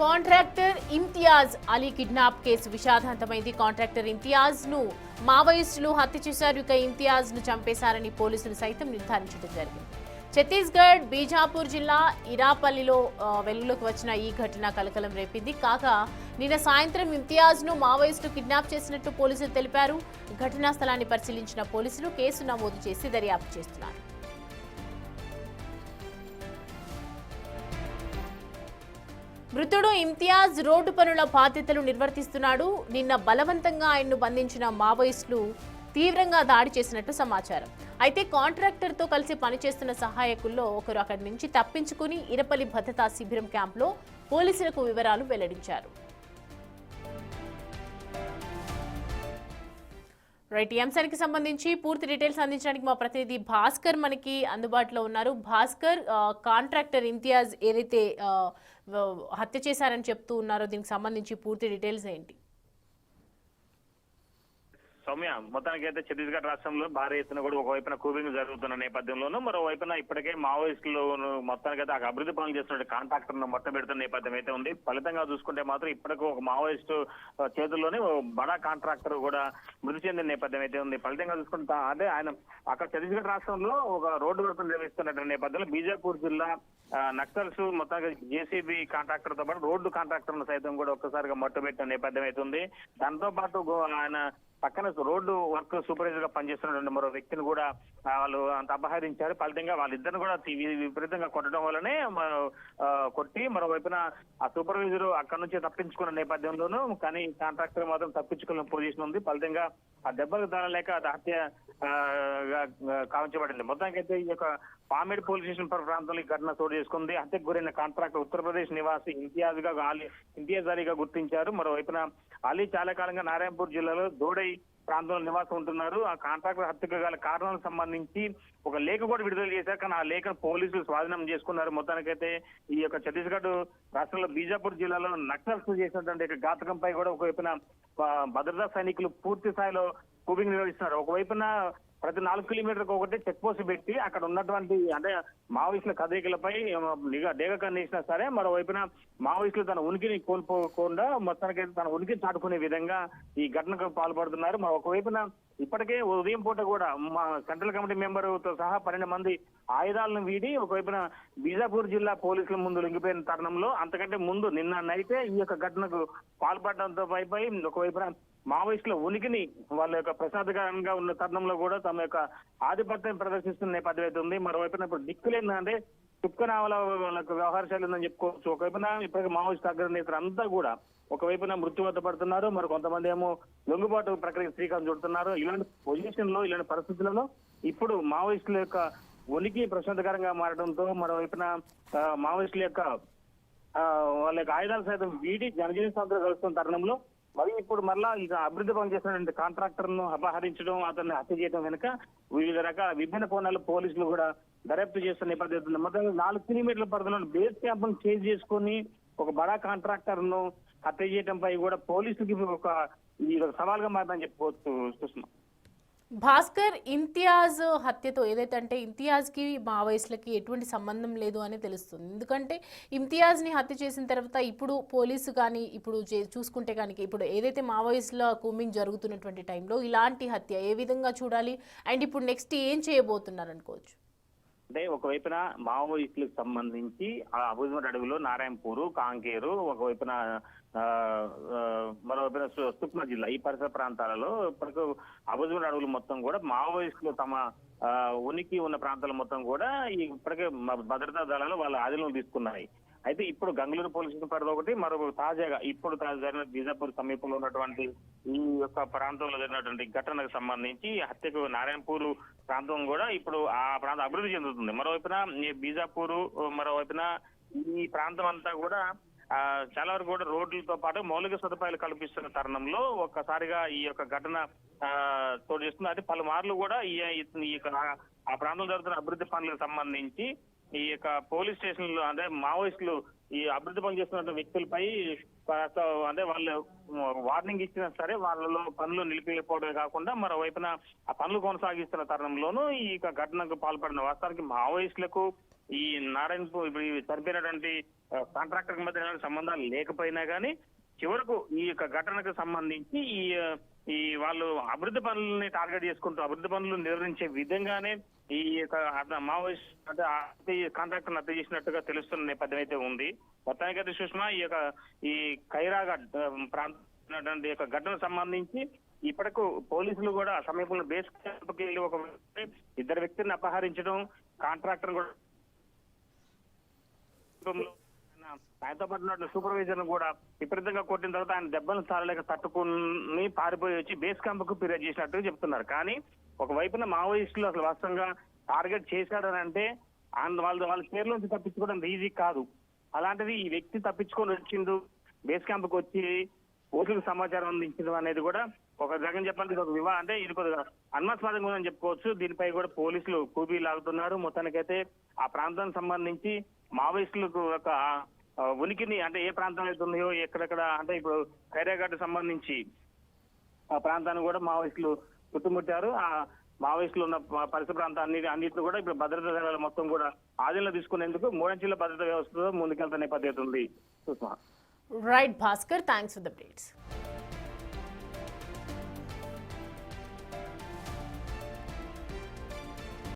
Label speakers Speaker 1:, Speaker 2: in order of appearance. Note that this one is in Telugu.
Speaker 1: Contractor Imtiaz Ali kidnap case విషాదాంతమైంది. కాంట్రాక్టర్ ఇంతియాజ్ ను మావోయిస్టులు హత్య చేశారు. ఇక ఇంతియాజ్ ను చంపేశారని పోలీసులు సైతం నిర్ధారించడం జరిగింది. ఛత్తీస్గఢ్ బీజాపూర్ జిల్లా ఇరాపల్లిలో వెలుగులోకి వచ్చిన ఈ ఘటన కలకలం రేపింది. కాగా నిన్న సాయంత్రం ఇంతియాజ్ ను మావోయిస్టులు కిడ్నాప్ చేసినట్టు పోలీసులు తెలిపారు. ఘటనా స్థలాన్ని పరిశీలించిన పోలీసులు కేసు నమోదు చేసి దర్యాప్తు చేస్తున్నారు. మృతుడు ఇంతియాజ్ రోడ్డు పనుల బాధ్యతలు నిర్వర్తిస్తున్నాడు. నిన్న బలవంతంగా ఆయన్ను బంధించిన మావోయిస్టులు తీవ్రంగా దాడి చేసినట్టు సమాచారం. అయితే కాంట్రాక్టర్తో కలిసి పనిచేస్తున్న సహాయకుల్లో ఒకరు అక్కడి నుంచి తప్పించుకుని ఇరపల్లి భద్రతా శిబిరం క్యాంపులో పోలీసులకు వివరాలు వెల్లడించారు. రైట్, ఈ అంశానికి సంబంధించి పూర్తి డీటెయిల్స్ అందించడానికి మా ప్రతినిధి భాస్కర్ మనకి అందుబాటులో ఉన్నారు. భాస్కర్, కాంట్రాక్టర్ ఇంతియాజ్ ఏదైతే హత్య చేశారని చెప్తూ ఉన్నారో దీనికి సంబంధించి పూర్తి డీటెయిల్స్ ఏంటి?
Speaker 2: సౌమ్య, మొత్తానికి అయితే ఛత్తీస్గఢ్ రాష్ట్రంలో భారీ ఎత్తున కూడా ఒకవైపున కూబింగ్ జరుగుతున్న నేపథ్యంలోనూ మరోవైపున ఇప్పటికే మావోయిస్టులు మొత్తానికి అయితే అభివృద్ధి పనులు చేస్తున్న కాంట్రాక్టర్ ను మొత్తం పెడుతున్న నేపథ్యం అయితే ఉంది. ఫలితంగా చూసుకుంటే మాత్రం ఇప్పటికీ ఒక మావోయిస్టు చేతుల్లోనే బడా కాంట్రాక్టర్ కూడా మృతి చెందిన నేపథ్యం అయితే ఉంది. ఫలితంగా చూసుకుంటే అదే ఆయన అక్కడ ఛత్తీస్గఢ్ రాష్ట్రంలో ఒక రోడ్డు వర్క్ నిర్వహిస్తున్న నేపథ్యంలో బీజాపూర్ జిల్లా నక్సల్స్ మొత్తానికి జేసీబీ కాంట్రాక్టర్ తో పాటు రోడ్డు కాంట్రాక్టర్ ను సైతం కూడా ఒక్కసారిగా మట్టుబెట్టిన నేపథ్యం అయితే ఉంది. దాంతో పాటు ఆయన పక్కన రోడ్డు వర్క్ సూపర్వైజర్ గా పనిచేస్తున్నటువంటి మరో వ్యక్తిని కూడా వాళ్ళు అంత అపహరించారు. ఫలితంగా వాళ్ళిద్దరిని కూడా విపరీతంగా కొట్టడం వల్లనే కొట్టి మరోవైపున ఆ సూపర్వైజర్ అక్కడ నుంచి తప్పించుకున్న నేపథ్యంలోనూ కానీ కాంట్రాక్టర్ మాత్రం తప్పించుకున్న పొజిషన్ ఉంది. ఫలితంగా ఆ దెబ్బలకు దానలేక అది హత్య కావించబడింది. మొత్తానికైతే ఈ యొక్క పామేడ్ పోలీస్ స్టేషన్ ప్రాంతంలో ఈ ఘటన చోటు చేసుకుంది. హత్యకు గురైన కాంట్రాక్టర్ ఉత్తరప్రదేశ్ నివాసి ఇంతియాజ్ అలీగా గుర్తించారు. మరోవైపున అలీ చాలా కాలంగా నారాయణపూర్ జిల్లాలో దోడై ప్రాంతంలో నివాసం ఉంటున్నారు. ఆ కాంట్రాక్టర్ హత్యకు గల కారణాలకు సంబంధించి ఒక లేఖ కూడా విడుదల చేశారు. కానీ ఆ లేఖను పోలీసులు స్వాధీనం చేసుకున్నారు. మొత్తానికైతే ఈ యొక్క ఛత్తీస్గఢ్ రాష్ట్రంలో బీజాపూర్ జిల్లాలో నక్సల్స్ చేసినటువంటి ఘాతకంపై కూడా ఒకవైపున భద్రతా సైనికులు పూర్తి స్థాయిలో కూబింగ్ నిర్వహిస్తున్నారు. ఒకవైపున ప్రతి 4 కిలోమీటర్లకు ఒకటి చెక్ పోస్ట్ పెట్టి అక్కడ ఉన్నటువంటి అంటే మావోయిస్టుల కదలికలపై డేగ కన్నేసినా సరే మరోవైపున మావోయిస్టులు తన ఉనికిని కోల్పోకుండా మొత్తానికైతే తన ఉనికిని చాటుకునే విధంగా ఈ ఘటనకు పాల్పడుతున్నారు. ఒకవైపున ఇప్పటికే ఉదయం పూట కూడా మా సెంట్రల్ కమిటీ మెంబర్ తో సహా 12 మంది ఆయుధాలను వీడి ఒకవైపున బీజాపూర్ జిల్లా పోలీసుల ముందు లొంగిపోయిన తరుణంలో అంతకంటే ముందు నిన్న నైతే ఈ యొక్క ఘటనకు పాల్పడడంతో పై ఒకవైపున మావోయిస్టుల ఉనికిని వాళ్ళ యొక్క ప్రసాదకరంగా ఉన్న తరుణంలో కూడా తమ యొక్క ఆధిపత్యం ప్రదర్శిస్తున్న నేపథ్యం అయితే ఉంది. మరోవైపున ఇప్పుడు దిక్కులేందంటే చుక్కనావల వాళ్ళకు వ్యవహార శైలి ఉందని చెప్పుకోవచ్చు. ఒకవైపున ఇప్పటికీ మావోయిస్టు అగ్రనేతలు అంతా కూడా ఒకవైపున మృత్యు వద్ద పడుతున్నారు, మరి కొంతమంది ఏమో లొంగుబాటు ప్రక్రియ శ్రీకారం చుడుతున్నారు. ఇలాంటి పొజిషన్ లో ఇలాంటి పరిస్థితులలో ఇప్పుడు మావోయిస్టుల యొక్క ఉనికి ప్రశాంతకరంగా మారడంతో మరోవైపున మావోయిస్టుల యొక్క వాళ్ళ యొక్క ఆయుధాలు సైతం వీడి జనజీవన సంస్థలు కలుస్తున్న తరుణంలో మరి ఇప్పుడు మరలా ఇక అభివృద్ధి పని చేస్తున్నటువంటి కాంట్రాక్టర్ ను అపహరించడం, అతన్ని హత్య చేయడం వెనుక వివిధ రకాల విభిన్న కోణాలు పోలీసులు కూడా దర్యాప్తు చేస్తున్న నేపథ్యం. మొత్తం 4 కిలోమీటర్ల పరిధిలో బేస్ క్యాంప్ ను చేంజ్ చేసుకుని ఒక బడా కాంట్రాక్టర్ ను హత్య చేయడంపై కూడా పోలీసులకి ఒక సవాల్గా మారిందని చెప్పుకోవచ్చు. సుష్మా,
Speaker 1: భాస్కర్, ఇంతియాజ్ హత్యతో ఏదైతే అంటే ఇంతియాజ్కి మావోయిస్టులకి ఎటువంటి సంబంధం లేదు అని తెలుస్తుంది. ఎందుకంటే ఇంతియాజ్ని హత్య చేసిన తర్వాత ఇప్పుడు పోలీసు కానీ ఇప్పుడు చూసుకుంటే కనుక ఇప్పుడు ఏదైతే మావోయిస్టుల కూమింగ్ జరుగుతున్నటువంటి టైంలో ఇలాంటి హత్య ఏ విధంగా చూడాలి అండ్ ఇప్పుడు నెక్స్ట్ ఏం చేయబోతున్నారు అనుకోవచ్చు?
Speaker 2: అంటే ఒకవైపున మావోయిస్టులకు సంబంధించి ఆ అబుజ్మట్ అడవిలో నారాయణపూర్, కాంకేరు, ఒకవైపున మరోవైపున సుక్మా జిల్లా ఈ పరిసర ప్రాంతాలలో ఇప్పటికీ అబుజ్మట్ అడవులు మొత్తం కూడా మావోయిస్టులు తమ ఉనికి ఉన్న ప్రాంతాల మొత్తం కూడా ఇప్పటికే భద్రతా దళాలు వాళ్ళ ఆధీనంలో తీసుకున్నాయి. అయితే ఇప్పుడు గంగళూరు పోలీస్ స్టేషన్ పరిధి ఒకటి, మరో తాజాగా ఇప్పుడు జరిగిన బీజాపూర్ సమీపంలో ఉన్నటువంటి ఈ యొక్క ప్రాంతంలో జరిగినటువంటి ఘటనకు సంబంధించి హత్యకు నారాయణపూర్ ప్రాంతం కూడా ఇప్పుడు ఆ ప్రాంతం అభివృద్ధి చెందుతుంది. మరోవైపున బీజాపూర్ మరోవైపున ఈ ప్రాంతం అంతా కూడా చాలా వరకు కూడా రోడ్లతో పాటు మౌలిక సదుపాయాలు కల్పిస్తున్న తరుణంలో ఒక్కసారిగా ఈ యొక్క ఘటన చోటు చేస్తుంది. అయితే పలుమార్లు కూడా ఈ ఆ ప్రాంతంలో జరుగుతున్న అభివృద్ధి పనులకు సంబంధించి ఈ యొక్క పోలీస్ స్టేషన్లు అంటే మావోయిస్టులు ఈ అభివృద్ధి పనులు చేస్తున్న వ్యక్తులపై అంటే వాళ్ళు వార్నింగ్ ఇచ్చినా సరే వాళ్ళలో పనులు నిలిపిపోవడమే కాకుండా మరోవైపున ఆ పనులు కొనసాగిస్తున్న తరుణంలోనూ ఈ ఘటనకు పాల్పడిన వాస్తవానికి మావోయిస్టులకు ఈ నారాయణపూర్ ఇప్పుడు ఈ చనిపోయినటువంటి కాంట్రాక్టర్ మధ్య ఎలాంటి సంబంధాలు లేకపోయినా కానీ చివరకు ఈ యొక్క ఘటనకు సంబంధించి ఈ వాళ్ళు అభివృద్ధి పనులని టార్గెట్ చేసుకుంటూ అభివృద్ధి పనులు నిర్వహించే విధంగానే ఈ యొక్క మావోయిస్ట్ అంటే కాంట్రాక్టర్ హత్య చేసినట్టుగా తెలుస్తున్న నేపథ్యం అయితే ఉంది. మొత్తానికైతే సుష్మా ఈ ఖైరాఘాట్ ప్రాంతం యొక్క ఘటనకు సంబంధించి ఇప్పటికు పోలీసులు కూడా సమీపంలో బేస్ క్యాంప్కి వెళ్ళి ఒక ఇద్దరు వ్యక్తులను అపహరించడం, కాంట్రాక్టర్ కూడా ఆయనతో పాటు సూపర్వైజర్ ను కూడా విపరీతంగా కొట్టిన తర్వాత ఆయన దెబ్బలు తాళలేక తట్టుకుని పారిపోయి వచ్చి బేస్ క్యాంప్ కు ఫిర్యాదు చేసినట్టు చెప్తున్నారు. కానీ ఒకవైపున మావోయిస్టులు అసలు వాస్తవంగా టార్గెట్ చేశాడని అంటే వాళ్ళ పేర్ల నుంచి తప్పించుకోవడం ఈజీ కాదు. అలాంటిది ఈ వ్యక్తి తప్పించుకొని వచ్చిండు, బేస్ క్యాంప్ కు వచ్చి పోలీసులకు సమాచారం అందించడం అనేది కూడా ఒక రకంగా చెప్పాలంటే ఇది ఒక అంటే ఇది కొద్దిగా అనుమానాస్పదంగా ఉందని చెప్పుకోవచ్చు. దీనిపై కూడా పోలీసులు కూబీ లాగుతున్నారు. మొత్తానికైతే ఆ ప్రాంతానికి సంబంధించి మావోయిస్టులకు ఒక ఉనికిని అంటే ఏ ప్రాంతం అయితే ఉన్నాయో ఎక్కడెక్కడ అంటే ఇప్పుడు ఖైరాఘాట్ సంబంధించి ఆ ప్రాంతాన్ని కూడా మావోయిస్టులు చుట్టుముట్టారు. ఆ మావోయిస్టులు ఉన్న పరిసర ప్రాంతాన్ని అన్నింటిని కూడా ఇప్పుడు భద్రతా దళాలు మొత్తం కూడా ఆధీనంలో తీసుకునేందుకు మూడంచెల భద్రతా వ్యవస్థతో ముందుకెళ్తున్న నేపథ్యం ఉంది.
Speaker 1: Right Bhaskar, thanks for the updates.